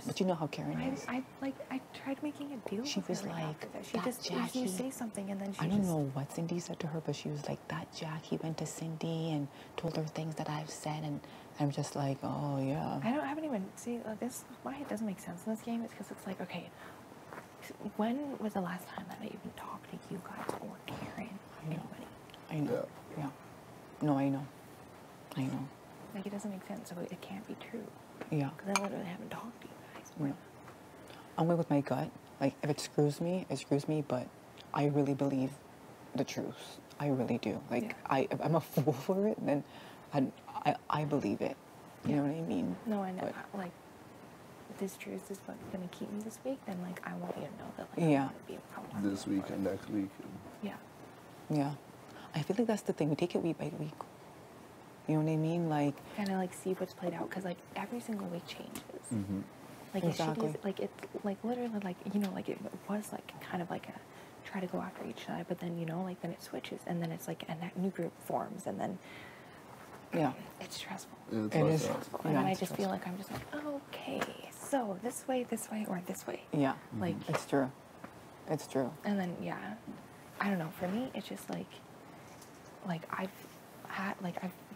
But you know how Karen is. I tried making a deal She with was her like, after that. She that just Jackie, you say something and then she I don't know what Cindy said to her, but she was like, that Jackie went to Cindy and told her things that I've said, and I'm just like, oh yeah. I haven't even, see, this, why it doesn't make sense in this game is because it's like, okay, when was the last time that I even talked to you guys or Karen? Anybody? I know. Yeah. No, I know. Like, it doesn't make sense, so it can't be true. Yeah. Because I literally haven't talked to you guys. No. I'm going with my gut. Like, if it screws me, it screws me, but I really believe the truth. I really do. Like, if I'm a fool for it, then I believe it. You know what I mean? No, I know. Like, this truth is what's going to keep me this week, then, like, I want you to know that, like, yeah. I'm going to be a this week and next week. Yeah. Yeah. I feel like that's the thing. We take it week by week. You know what I mean? Like, kind of like see what's played out, because like every single week changes. Mm-hmm. Like exactly. like it's like literally like, you know, like it was like kind of like a try to go after each side, but then, you know, like then it switches and then it's like a new group forms and then it's stressful. It is stressful. And then I just feel like I'm just like, okay, so this way, or this way. Yeah. Like it's true. It's true. And then I don't know. For me, it's just like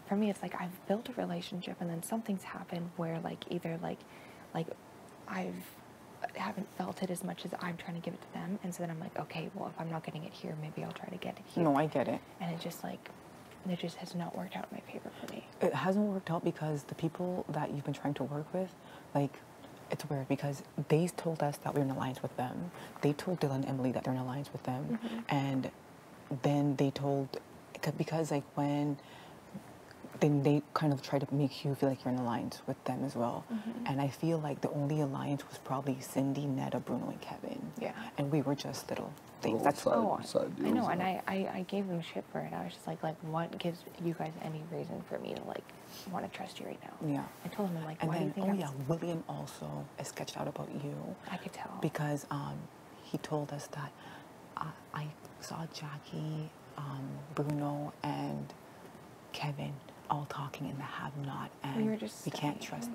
for me, it's like I've built a relationship and then something's happened where like either like haven't felt it as much as I'm trying to give it to them, and so then I'm like, okay, well, if I'm not getting it here, maybe I'll try to get it here. No, I get it. And it just has not worked out in my favor for me. It hasn't worked out because the people that you've been trying to work with, like, it's weird because they told us that we're in alliance with them. They told Dylan and Emily that they're in alliance with them, and then they told, because like when then they kind of try to make you feel like you're in alliance with them as well. And I feel like the only alliance was probably Cindy, Netta, Bruno, and Kevin. Yeah. And we were just little things. That's side I know, and I gave them shit for it. I was just like what gives you guys any reason for me to like want to trust you right now? Yeah. I told him, I'm like, why do you think William also is sketched out about you. I could tell. Because he told us that I saw Jackie, Bruno, and Kevin all talking in the have-not, and we can't trust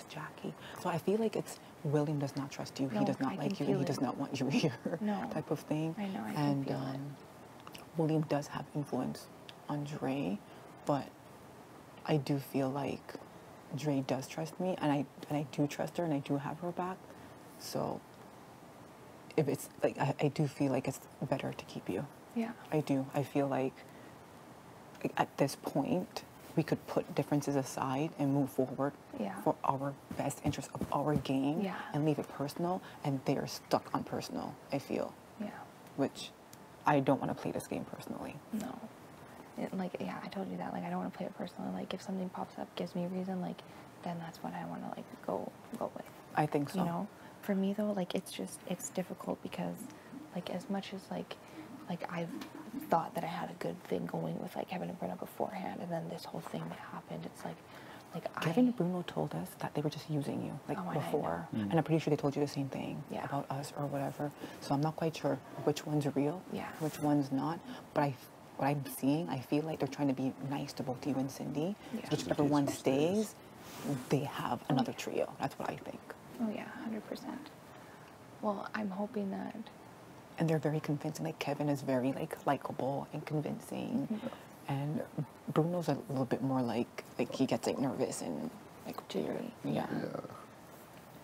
Jackie. So I feel like it's William does not trust you. No, he does not like you, and he does not want you here. No. Type of thing. I know. I can feel it. William does have influence on Dre, but I do feel like Dre does trust me, and I do trust her, and I do have her back. So if it's like I do feel like it's better to keep you. Yeah. I do. I feel like at this point, we could put differences aside and move forward for our best interest of our game and leave it personal, and they're stuck on personal, I feel. Yeah. Which I don't want to play this game personally. No. I told you that. Like, I don't want to play it personally. Like, if something pops up, gives me a reason, like, then that's what I want to, like, go with. I think so. You know? For me, though, like, it's difficult because, like, as much as, like I've thought that I had a good thing going with like Kevin and Bruno beforehand, and then this whole thing that happened, it's like Kevin and Bruno told us that they were just using you before, and I'm pretty sure they told you the same thing about us or whatever. So I'm not quite sure which one's real, which one's not. But what I'm seeing, I feel like they're trying to be nice to both you and Cindy. Yeah. So whichever one stays, they have another trio. That's what I think. Oh yeah, 100%. Well, I'm hoping that. And they're very convincing. Like, Kevin is very, like, likable and convincing. And Bruno's a little bit more, like he gets, like, nervous and, like, jittery. Yeah.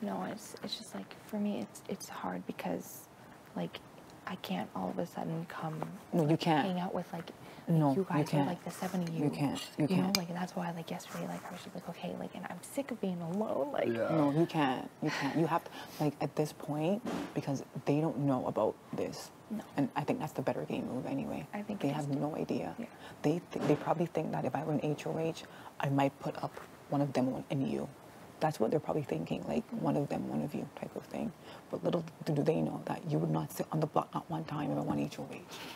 No, it's just, like, for me, it's hard because, like, I can't all of a sudden come... No, you can't. ...hang out with, like, no, you guys are, like, the 7 of you. You can't. You know, like, and that's why, like, yesterday, like, I was just like, okay, like, and I'm sick of being alone, like... No, you can't. You can't. You have to, like, at this point, because they don't know about this. No. And I think that's the better game move anyway. I think they have no idea. Yeah. They probably think that if I were an HOH, I might put up one of them in you. That's what they're probably thinking, like, one of them, one of you type of thing. But little do they know that you would not sit on the block not one time if I want HOH.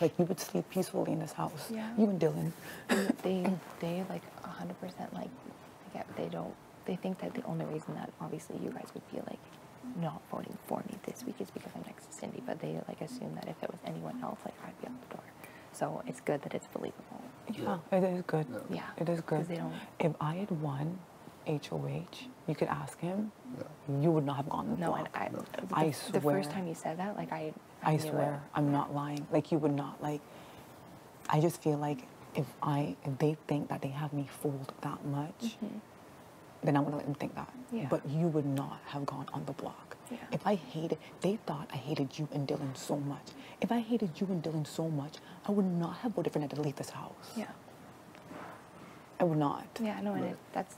Like, you would sleep peacefully in this house. Yeah. You and Dylan. They like, 100%, like, they think that the only reason that, obviously, you guys would be, like, not voting for me this week is because I'm next to Cindy, but they, like, assume that if it was anyone else, like, I'd be out the door. So it's good that it's believable. Yeah, it is good. Yeah. It is good. They don't... If I had won HOH, you could ask him. Yeah. you would not have gone the No, and block. I I the swear. first time you said that, like I knew swear, it. I'm not lying. Like, you would not, like, I just feel like if they think that they have me fooled that much, then I'm gonna let them think that. Yeah. But you would not have gone on the block. Yeah. If I hated, they thought I hated you and Dylan so much. If I hated you and Dylan so much, I would not have voted for Ned to leave this house. Yeah. I would not. Yeah, no, and that's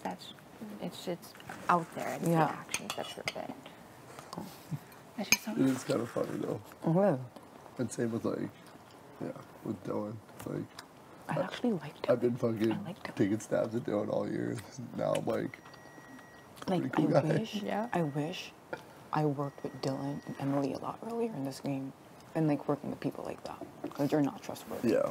it's out there. It's Yeah. the actions that prove it. That's just so. It is kind of funny though. Well, And same with like, yeah, with Dylan. Like, I actually liked him. I've been fucking I liked him. taking stabs at Dylan all year. Now I'm like, Like, pretty cool I guy. wish, Yeah. I wish I worked with Dylan and Emily a lot earlier in this game. And, like, working with people like that. Because you're not trustworthy. yeah,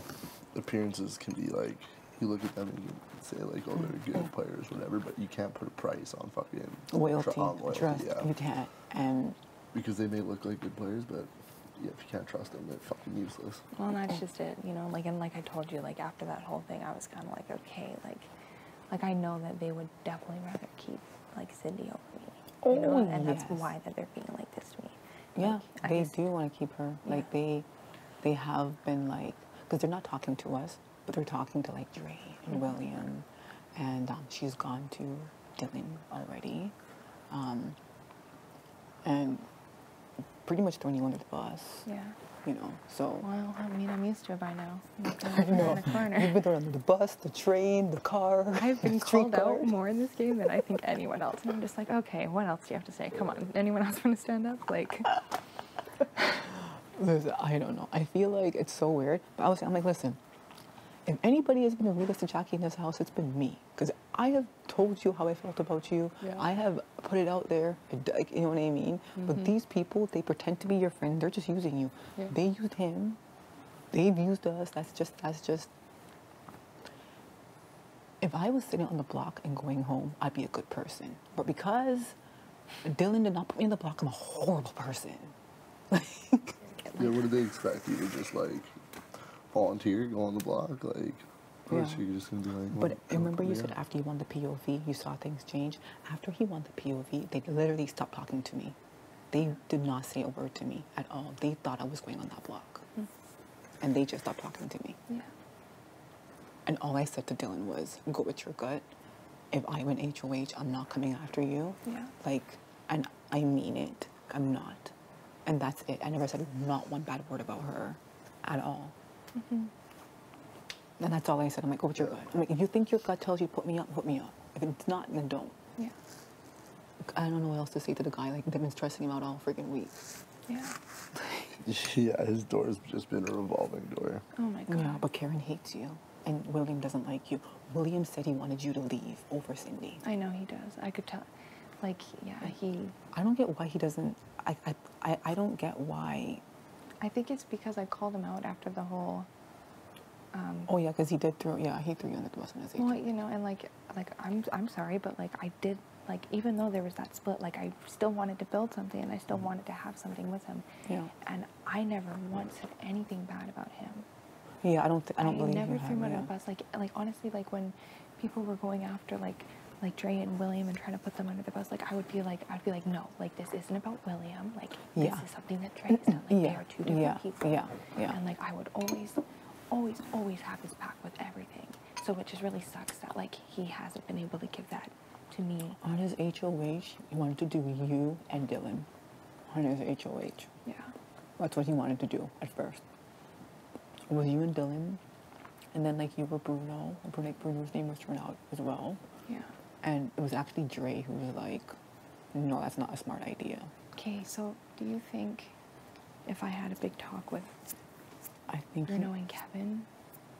appearances can be like, you look at them and you can say like, oh, they're good players, whatever, but you can't put a price on fucking Loyalty, on loyalty, trust, yeah. you can't. And Because they may look like good players, but yeah, if you can't trust them, they're fucking useless. Well, that's just it, you know. Like, and like I told you, like after that whole thing, I was kind of like, okay, like I know that they would definitely rather keep like Cindy over me, you know, Oh, and that's yes. why that they're being like this to me. yeah, Like, I they just- do want to keep her. Like, Yeah. they have been, like, because they're not talking to us, but they're talking to, like, Dre and William. And she's gone to Dylan already. And pretty much throwing you under the bus, Yeah. you know, so. Well, I mean, I'm used to it by now. I know. In a corner. You've been thrown under the bus, the train, the car. I've been street called out cars. more in this game than I think anyone else, and I'm just like, okay, what else do you have to say? Come on, anyone else want to stand up? Like, Listen, I don't know. I feel like it's so weird. But I'm like, listen, if anybody has been a realistic Jackie in this house, it's been me. Because I have told you how I felt about you. Yeah. I have put it out there. Like, you know what I mean? But these people, they pretend to be your friend. They're just using you. Yeah. They used him. They've used us. That's just. If I was sitting on the block and going home, I'd be a good person. But because Dylan did not put me on the block, I'm a horrible person. Yeah, what do they expect you to just like volunteer, go on the block, like, or Yeah. so you're just gonna be like? But well, remember you yeah. said after you won the POV, you saw things change? After he won the POV, they literally stopped talking to me. They did not say a word to me at all. They thought I was going on that block. And they just stopped talking to me. yeah, And all I said to Dylan was, go with your gut. If I win HOH, I'm not coming after you. Yeah. Like, and I mean it. I'm not. And that's it. I never said not one bad word about her at all. And that's all I said. I'm like, go with your gut. I'm like, if you think your gut tells you put me up, put me up. If it's not, then don't. yeah, I don't know what else to say to the guy. Like, they've been stressing him out all freaking week. yeah. Yeah, his door's just been a revolving door. Oh my god. Yeah, but Karen hates you. And William doesn't like you. William said he wanted you to leave over Cindy. I know he does. I could tell. Like, yeah, he. I don't get why he doesn't. I don't get why. I think it's because I called him out after the whole. Oh yeah, because he did throw. Yeah, he threw you under the bus in his age. Well, you know, and like I'm sorry, but like I did, like even though there was that split, like I still wanted to build something and I still wanted to have something with him. Yeah. And I never once said anything bad about him. Yeah, I don't believe never you threw have, him under yeah. the bus. Like honestly, like when people were going after like Dre and William and trying to put them under the bus, like I'd be like, no, like this isn't about William. Like Yeah. this is something that Dre's done. Like they Yeah, are two different yeah, people. yeah, yeah. And like I would always have his back with everything. So it just really sucks that like he hasn't been able to give that to me. On his HOH, he wanted to do you and Dylan. On his HOH. Yeah. That's what he wanted to do at first. It was you and Dylan. And then like you were Bruno. Like Bruno's name was turned out as well. Yeah. And it was actually Dre who was like, no, that's not a smart idea. Okay, so do you think if I had a big talk with I think Bruno and Kevin,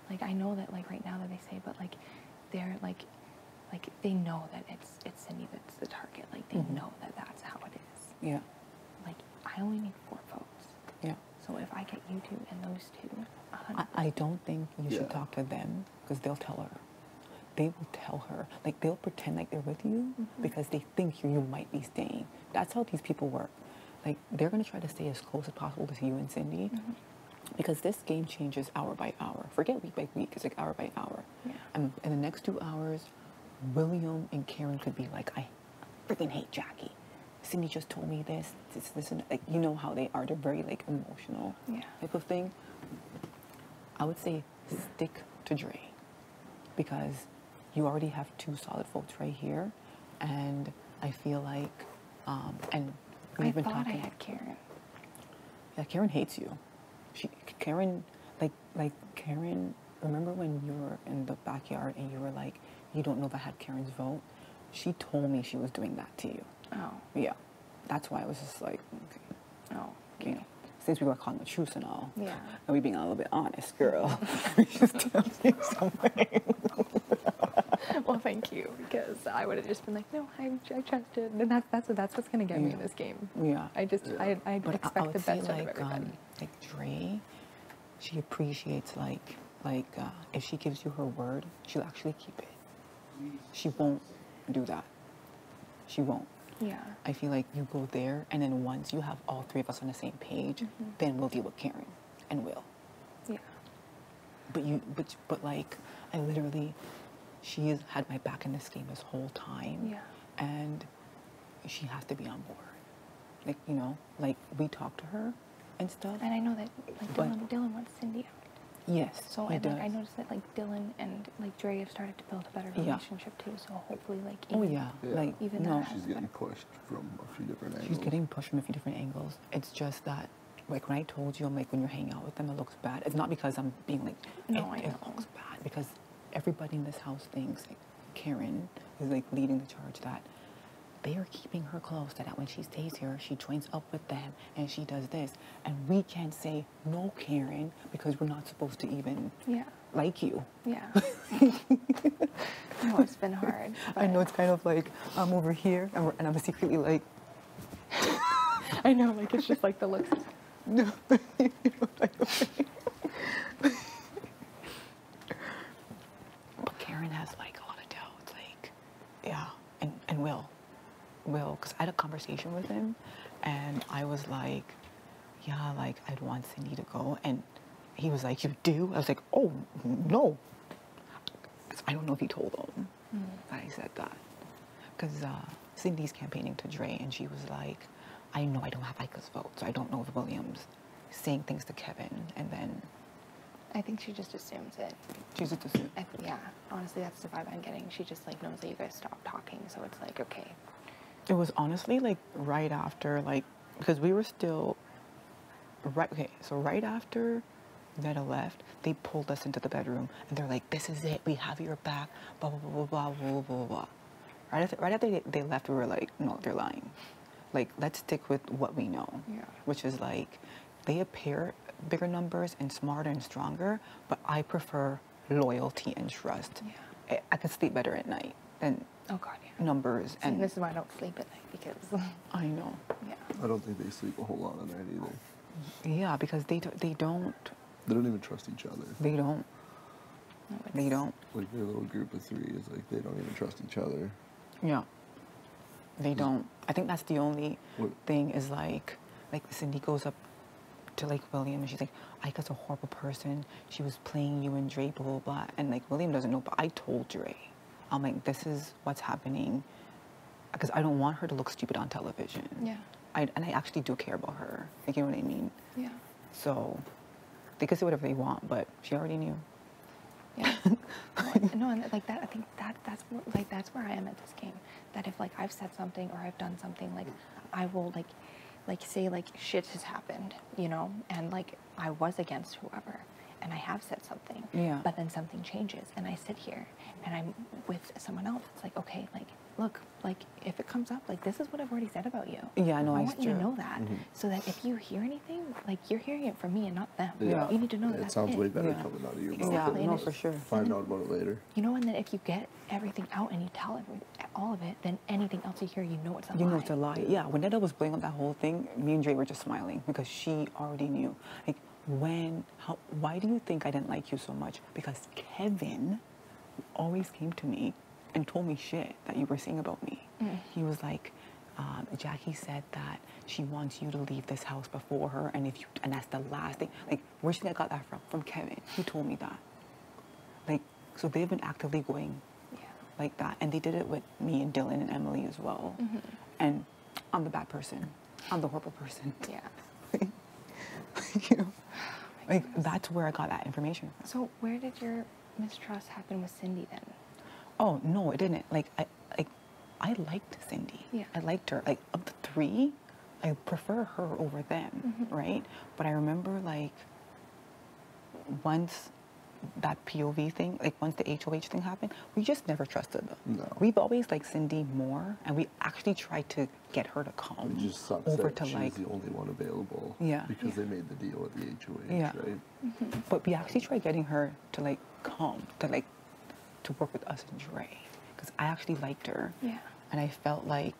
like I know that like right now that they say, but like they're like they know that it's Cindy that's the target. Like they know that that's how it is. Yeah, Like I only need 4 votes. yeah. So if I get you two and those two, 100. I don't think you should Yeah. talk to them because they'll tell her. They will tell her. Like they'll pretend like they're with you because they think you might be staying. That's how these people work. Like they're gonna try to stay as close as possible to you and Cindy. Because this game changes hour by hour. Forget week by week, it's like hour by hour. Yeah. And in the next 2 hours, William and Karen could be like, I freaking hate Jackie. Cindy just told me this, and like, you know how they are. They're very like emotional Yeah. type of thing. I would say stick to Dre, because you already have two solid votes right here, and I feel like, and we've been I thought talking. I had Karen. Yeah, Karen hates you. Karen, like Karen. Remember when you were in the backyard and you were like, you don't know if I had Karen's vote? She told me she was doing that to you. Oh. Yeah, that's why I was just like, okay, Oh. you know, since we were calling the truth and all, Yeah. and we being a little bit honest, girl, we just tell you something. Well, thank you, because I would have just been like, no, I trusted, and that's what's gonna get me in this game. Yeah. I But expect I would the say best out of like everybody. like Dre, she appreciates like if she gives you her word, she'll actually keep it. She won't do that. She won't. Yeah. I feel like you go there, and then once you have all three of us on the same page, then we'll deal with Karen and Will. Yeah. But like, I literally, she has had my back in this game this whole time. Yeah. And she has to be on board. Like, you know, like we talk to her and stuff. And I know that like But- Dylan wants Cindy out. Yes, So he and does. like I noticed that like Dylan and like Dre have started to build a better Yeah. relationship too. So hopefully like Oh even- yeah, Yeah. like Even no, that. She's getting pushed from a few different angles. she's getting pushed from a few different angles. It's just that, like when I told you, I'm like, when you're hanging out with them, it looks bad. It's not because I'm being like, No, I it know. looks bad, because everybody in this house thinks like Karen is like leading the charge, that they are keeping her close, that when she stays here, she joins up with them and she does this. And we can't say, no, Karen, because we're not supposed to even Yeah. like you. Yeah. No, it's been hard. I know but- it's kind of like, I'm over here and I'm secretly like, I know, like it's just like the looks. no. But Karen has like a lot of doubts, like, yeah, and Will, because I had a conversation with him, and I was like, yeah, like I'd want Cindy to go, and he was like, you do? I was like, oh no, 'cause I don't know if he told him that I said that, because Cindy's campaigning to Dre, and she was like, I know I don't have Ika's vote, so I don't know if William's saying things to Kevin, and then I think she just assumes it. she's just assumed. Yeah, honestly, that's the vibe I'm getting. She just like knows that you guys stopped talking, so it's like okay. It was honestly like right after, like, because we were still right after Netta left, they pulled us into the bedroom and they're like, this is it, we have your back, blah blah blah blah blah blah blah. Right after they left, we were like, no, they're lying. Like, let's stick with what we know. Yeah. Which is like, they appear bigger numbers and smarter and stronger, but I prefer loyalty and trust. Yeah. I could sleep better at night than Oh God, yeah. numbers. See, And this is why I don't sleep at night because I know. yeah. I don't think they sleep a whole lot at night either. Yeah, because they don't. They don't even trust each other. They don't. No, it's, They don't. Like their little group of three is like they don't even trust each other. Yeah. They don't. I think that's the only What- thing is like Cindy goes up to like William and she's like, Ika's a horrible person. She was playing you and Dre, blah, blah, blah. And like William doesn't know, but I told Dre. I'm like, this is what's happening. Because I don't want her to look stupid on television. Yeah. And I actually do care about her. Like, you know what I mean? Yeah. So they could say whatever they want, but she already knew. Yeah. No, and like that, I think that's where I am at this game. That if like I've said something or I've done something, like I will like say like shit has happened, you know, and like I was against whoever, and I have said something. Yeah. But then something changes, and I sit here and I'm with someone else. It's like, okay, like look, like if it comes up, like this is what I've already said about you. Yeah, no, I it's want you to true. know that, so that if you hear anything, like you're hearing it from me and not them. Yeah. You need to know that It that's sounds way better Yeah. coming out of your mouth. Yeah, than no, just for sure. Find out about it later. You know, and then if you get everything out and you tell all of it, then anything else you hear, you know it's a lie. You know it's a lie. Yeah, when Netta was blowing up that whole thing, me and Dre were just smiling because she already knew. Like, why do you think I didn't like you so much? Because Kevin always came to me and told me shit that you were saying about me. He was like, Jackie said that she wants you to leave this house before her, and that's the last thing. Like, where do you think I got that from? From Kevin. He told me that. Like, so they've been actively going Yeah. like that, and they did it with me and Dylan and Emily as well. And I'm the bad person. I'm the horrible person. Yeah. You know, like that's where I got that information from. So where did your mistrust happen with Cindy then? Oh no, it didn't. I liked Cindy. Yeah. I liked her. Like of the three, I prefer her over them, right? But I remember like once that POV thing, like once the HOH thing happened, we just never trusted them. No. We've always liked Cindy more, and we actually tried to get her to come It just sucks over that to she's like. the only one available. Yeah. Because they made the deal with the HOH, Yeah. right? But we actually tried getting her to like come to work with us and Dre, because I actually liked her. Yeah. And I felt like,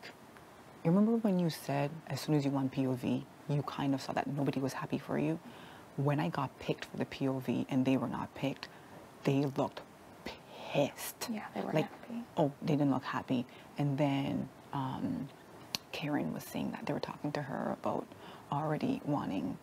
you remember when you said as soon as you won POV, you kind of saw that nobody was happy for you? When I got picked for the POV and they were not picked, they looked pissed. Yeah, they weren't like, happy. Oh, they didn't look happy. And then Karen was saying that they were talking to her about already wanting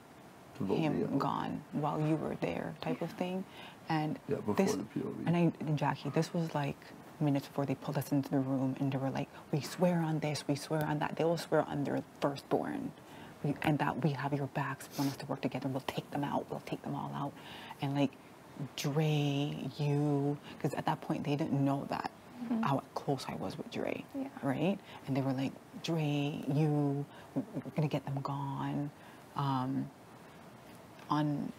To vote me him out. gone while you were there type of thing. And Yeah, before this, the POV. and Jackie, this was like minutes before they pulled us into the room and they were like, we swear on this, we swear on that. They will swear on their firstborn. And that we have your backs, want us to work together, we'll take them out, we'll take them all out. And like Dre, you, because at that point they didn't know that how close I was with Dre, Yeah. right? And they were like, Dre, you, we're gonna get them gone. On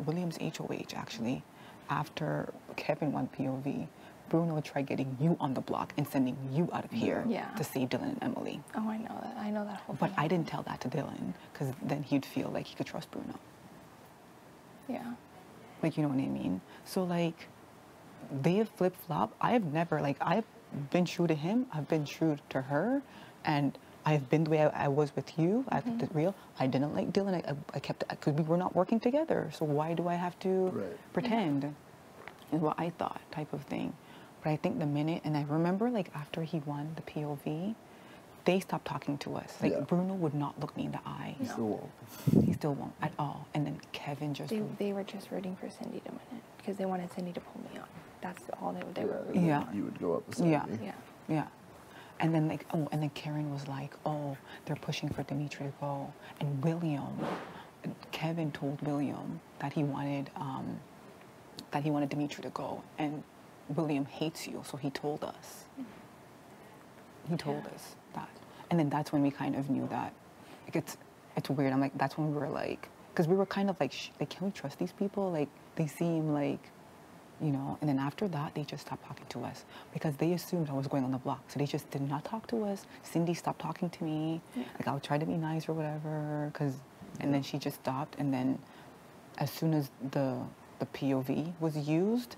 William's HOH, actually, after Kevin won POV, Bruno tried getting you on the block and sending you out of here Yeah. to save Dylan and Emily. Oh, I know that. I know that whole But thing. I didn't tell that to Dylan, because then he'd feel like he could trust Bruno. Yeah. Like, you know what I mean? So, like, they have flip-flop. I've never, like, I've been true to him. I've been true to her. And I've been the way I was with you. I kept it real. I didn't like Dylan. I kept, because we were not working together. So why do I have to Right. pretend? Is what I thought, type of thing. But I think the minute, and I remember, like, after he won the POV, they stopped talking to us. Like, Yeah. Bruno would not look me in the eye. He still won't. He still won't at all. And then Kevin just... They were just rooting for Cindy to win it because they wanted Cindy to pull me on. That's all they were And rooting then Yeah. You would go up beside Yeah. me. for. Yeah. Yeah. And then like, oh, and then Karen was like, oh, they're pushing for Demetres to go. And Kevin told William that he wanted Demetres to go. And William hates you, so he told us. He told us that. And then that's when we kind of knew that. Like, it's weird. I'm like, that's when we were like, because we were kind of like, like, can we trust these people? Like, they seem like, you know. And then after that, they just stopped talking to us because they assumed I was going on the block. So they just did not talk to us. Cindy stopped talking to me. Like, I would try to be nice or whatever, and then she just stopped. And then as soon as the POV was used,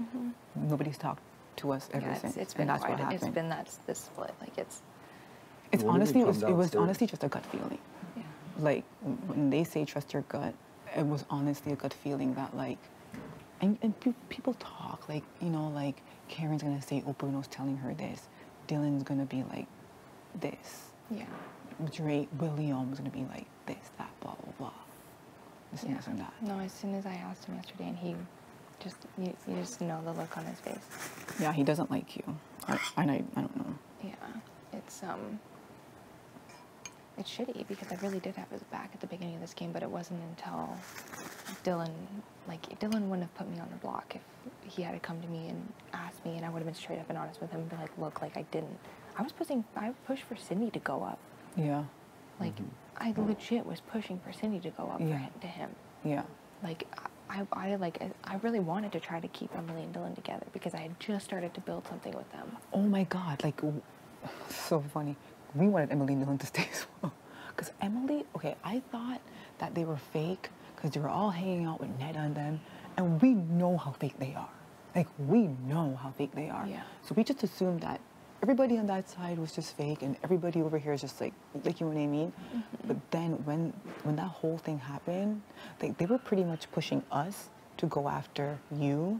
nobody's talked to us ever Yeah, since. it's been and that's quite, what happened. it's been this split. Like it's It's When did honestly, they it come was downstairs? honestly just a gut feeling. yeah. Like when they say trust your gut, it was honestly a gut feeling that like, and people talk like, you know, like Karen's gonna say, oh, Bruno's telling her this, Dylan's gonna be like this, Yeah. Dre, William's gonna be like this, that, blah blah blah, this and this and that. No, as soon as I asked him yesterday, and he just you just know the look on his face. Yeah, he doesn't like you. I don't know. Yeah, it's shitty because I really did have his back at the beginning of this game, but it wasn't until Dylan wouldn't have put me on the block if he had to come to me and ask me, and I would have been straight up and honest with him and be like, look, like I pushed for Cindy to go up. Yeah. Like I legit was pushing for Cindy to go up to him. Yeah. Like I really wanted to try to keep Emily and Dylan together because I had just started to build something with them. Oh my God, like, so funny. We wanted Emily and Dylan to stay as well. Because Emily, okay, I thought that they were fake because they were all hanging out with Ned and them. And we know how fake they are. Like, we know how fake they are. Yeah. So we just assumed that everybody on that side was just fake and everybody over here is just like you know what I mean? But then when that whole thing happened, they were pretty much pushing us to go after you,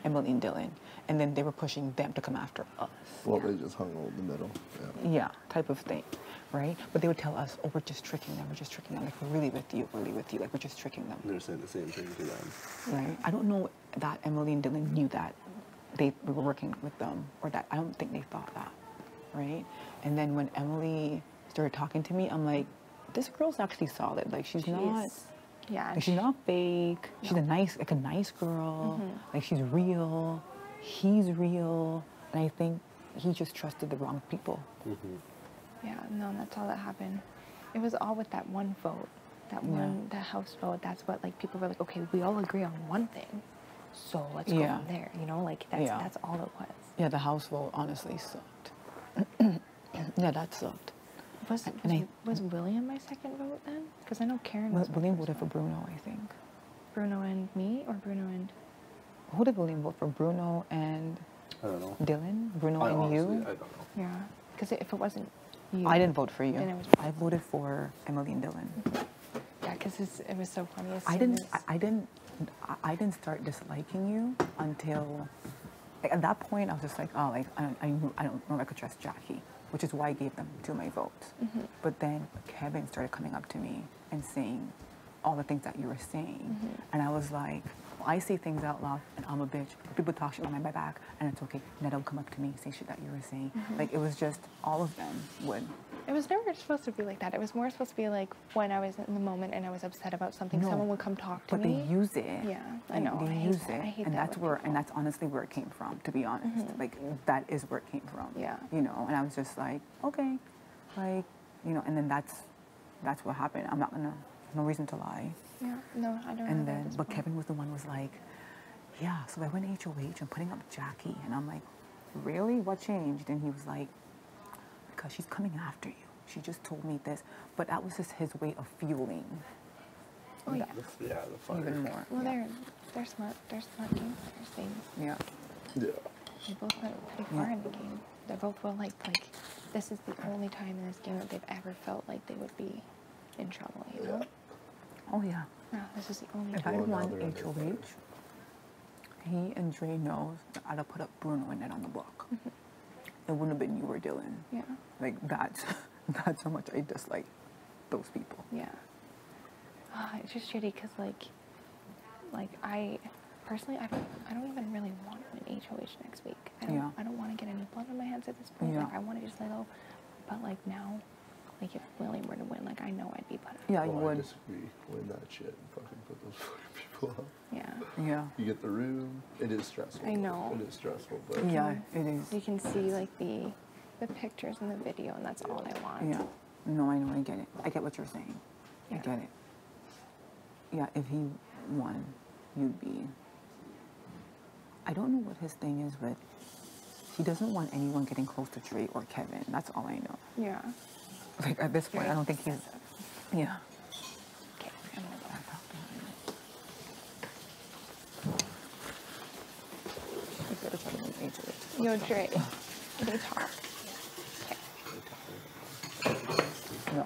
Emily and Dylan. And then they were pushing them to come after us. Well, they just hung out in the middle. Yeah. Yeah, type of thing, right? But they would tell us, oh, we're just tricking them, like, we're really with you, like, we're just tricking them, They're saying the same thing to them. right? I don't know that Emily and Dylan knew that we were working with them, or that I don't think they thought that, right? And then when Emily started talking to me, I'm like, this girl's actually solid. Like she's not. Yeah. Like she's not fake. She's a nice girl. Like she's real. He's real. And I think he just trusted the wrong people. Yeah, no, that's all that happened. It was all with that one vote. The House vote. That's what, like, people were like, okay, we all agree on one thing. So let's go from there, you know? Like, that's all it was. Yeah, the House vote honestly sucked. Yeah, that sucked. Was William my second vote then? Because I know Karen was William my voted first for vote. Bruno, I think. Bruno and me, or Bruno and... Who did William vote for? Bruno and I don't know. Dylan? Bruno and Honestly, you? I don't know. Yeah. Because if it wasn't you... I didn't vote for you. Then it was... I voted for Emily and Dylan. Yeah, because it was so funny. I didn't start disliking you until, like, at that point I was just like, oh, like I don't know if I could trust Jackie, which is why I gave them 2 of my votes. But then Kevin started coming up to me and saying all the things that you were saying, and I was like, well, I say things out loud and I'm a bitch, but people talk shit behind my back and it's okay. And then they'll come up to me and say shit that you were saying. Like, it was just all of them would. It was never supposed to be like that. It was more supposed to be like when I was in the moment and I was upset about something, No, someone would come talk to but me. they use it. Yeah, I know. They I use hate that. it, I hate and that that's with where, people. and that's honestly where it came from. To be honest, like that is where it came from. Yeah. You know, and I was just like, okay, like, you know, and then that's what happened. I'm not gonna, no reason to lie. Yeah, no, I don't know. And then, but Kevin was the one who was like, yeah, so I went HOH and putting up Jackie, and I'm like, really? What changed? And he was like, because she's coming after you. She just told me this, but that was just his way of fueling. Oh, yeah. Yeah, the fire. Even more. Well, yeah. they're smart. They're smart game players. Yeah. Yeah. They both went pretty far in the game. They're both well, like this is the only time in this game that they've ever felt like they would be in trouble, you know? Oh yeah. No, this is the only If I time. Well, now won they're in their HOH, he and Dre knows that I'd have put up Bruno and Ned on the block. It wouldn't have been you or Dylan. Yeah. Like, that's how much I dislike those people. Yeah. It's just shitty because, like I personally, I don't even really want an HOH next week. I don't want to get any blood on my hands at this point. Yeah. Like, I want to just lay low. But, like, now, like, if William were to win, like, I know I'd be put up. Yeah, you Well, I would. disagree. Win that shit and fucking put those fucking people up. Yeah. Yeah. You get the room. It is stressful. I know. It is stressful, but Yeah, it is. You can see, like, the pictures in the video, and that's all I want. Yeah. No, I know, I get it. I get what you're saying. I Yeah. get it. Yeah, if he won, you'd be... I don't know what his thing is, but he doesn't want anyone getting close to Dre or Kevin. That's all I know. Yeah. Like, at this point, I don't think he's... Yeah. Okay, I'm gonna go. He's gotta try to win HOH. Yo, Dre, they talk. Okay. No.